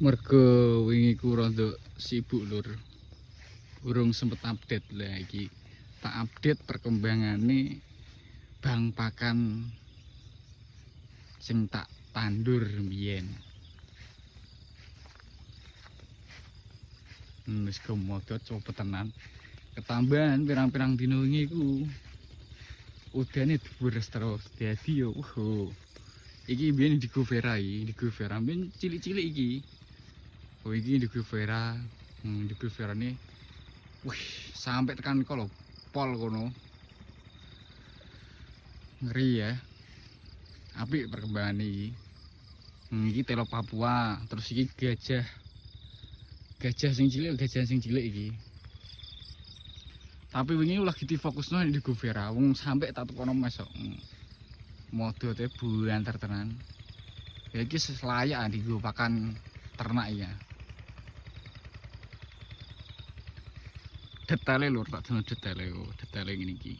Mergo wingi ku rada sibuk lur. Urung sempet update lah iki. Tak update perkembangane bang pakan sing tak tandur mbiyen. Wis kemodot coba tenan. Ketambahan pirang-pirang dino wingi ku udane dibures terus. Dadi yo iki mbiyen indigo vera mbiyen cilik-cilik iki. Oh iki indigo vera. Indigo verane wih, sampai tekan kok lho, pol kono. Ngeri ya. Apik perkembangan iki. Iki telo Papua, terus iki gajah. Gajah sing cilik iki. Tapi wingi lagi difokusno indigo vera, wong sampai tak tukono mesok. Modote buantar tenan. Ya iki layak indigo pakan ternak ya. Detaile lur tak dene detaile ngene iki.